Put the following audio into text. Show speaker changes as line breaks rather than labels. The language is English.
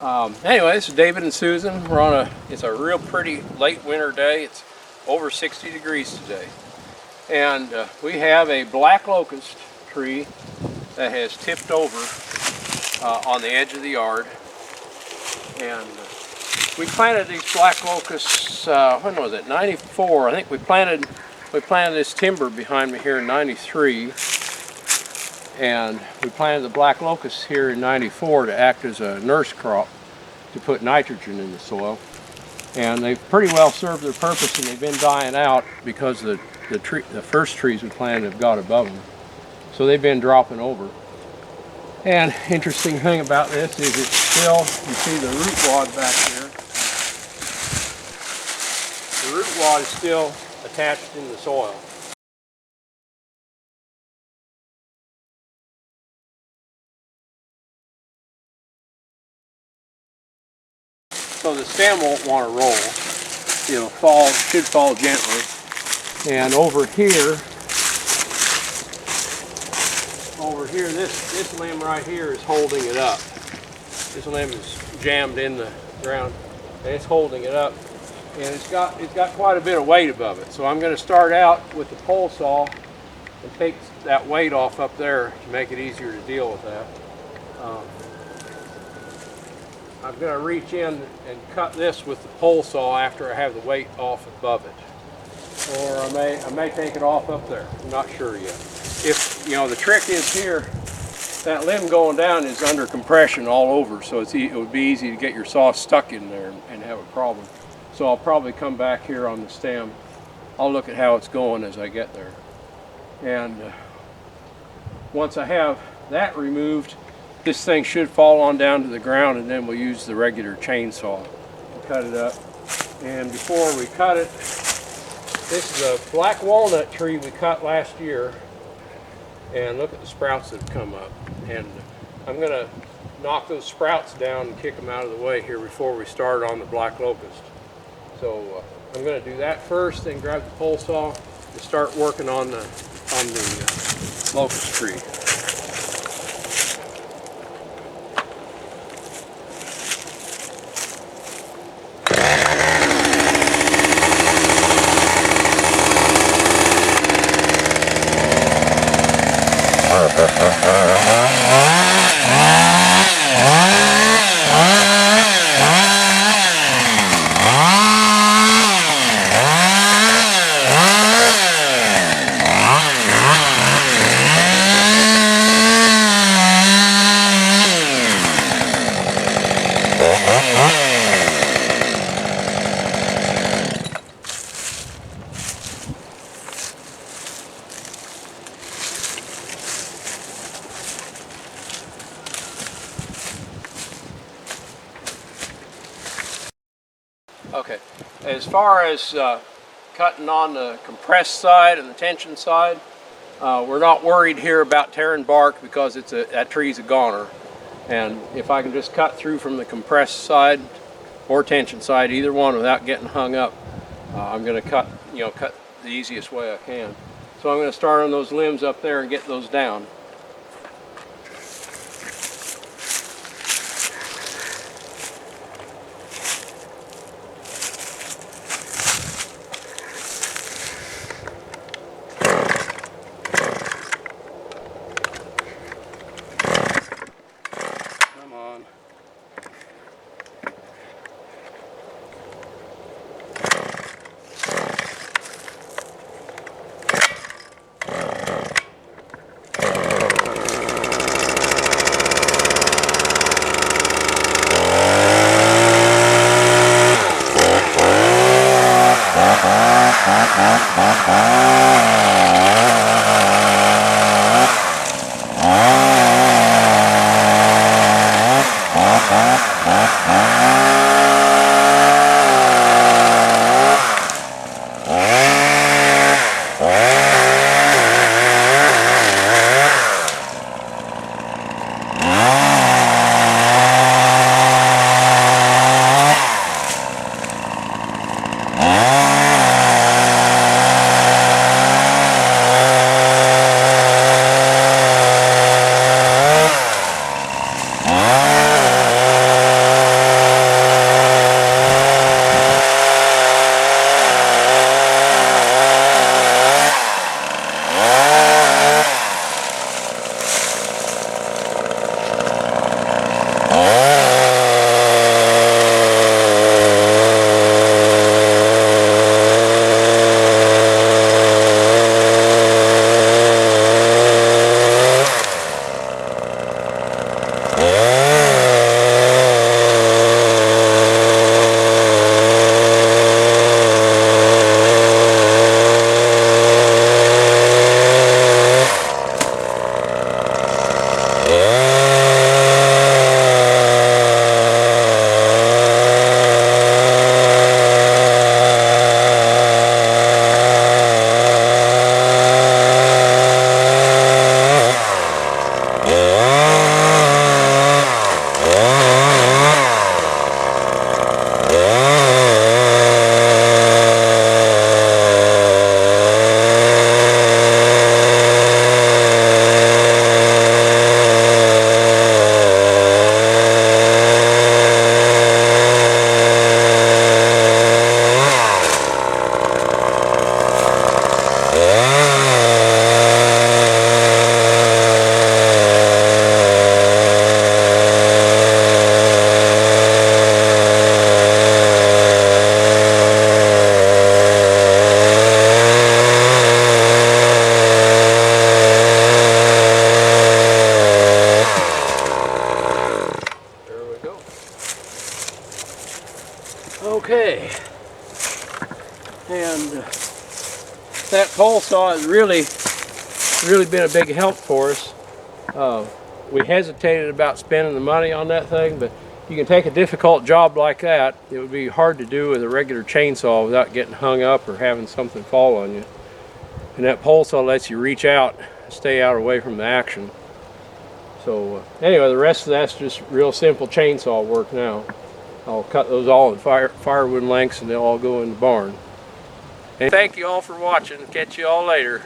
Anyway, this is David and Susan. It's a real pretty late winter day. It's over 60 degrees today. And we have a black locust tree that has tipped over on the edge of the yard. And we planted these black locusts, when was it, 94? I think we planted this timber behind me here in 93. And we planted the black locusts here in 94 to act as a nurse crop to put nitrogen in the soil. And they've pretty well served their purpose, and they've been dying out because the first trees we planted have got above them. So they've been dropping over. And interesting thing about this is it's still, you see the root wad back here. The root wad is still attached in the soil. So the stem won't want to roll. It'll should fall gently. And over here, this limb right here is holding it up. This limb is jammed in the ground, and it's holding it up. And it's got quite a bit of weight above it. So I'm going to start out with the pole saw and take that weight off up there to make it easier to deal with that. I'm going to reach in and cut this with the pole saw after I have the weight off above it. Or I may take it off up there. I'm not sure yet. If, the trick is here, that limb going down is under compression all over, so it would be easy to get your saw stuck in there and have a problem. So I'll probably come back here on the stem. I'll look at how it's going as I get there. And once I have that removed, this thing should fall on down to the ground, and then we'll use the regular chainsaw to cut it up. And before we cut it, this is a black walnut tree we cut last year, and look at the sprouts that have come up. And I'm going to knock those sprouts down and kick them out of the way here before we start on the black locust. So I'm going to do that first, then grab the pole saw and start working on the locust tree. Okay, as far as cutting on the compressed side and the tension side, we're not worried here about tearing bark because that tree's a goner. And if I can just cut through from the compressed side or tension side, either one, without getting hung up, I'm going to cut the easiest way I can. So I'm going to start on those limbs up there and get those down. Okay, and that pole saw has really been a big help for us. We hesitated about spending the money on that thing, but you can take a difficult job like that. It would be hard to do with a regular chainsaw without getting hung up or having something fall on you. And that pole saw lets you reach out and stay out away from the action. So anyway, the rest of that's just real simple chainsaw work now. I'll cut those all in firewood lengths and they'll all go in the barn. And thank you all for watching. Catch you all later.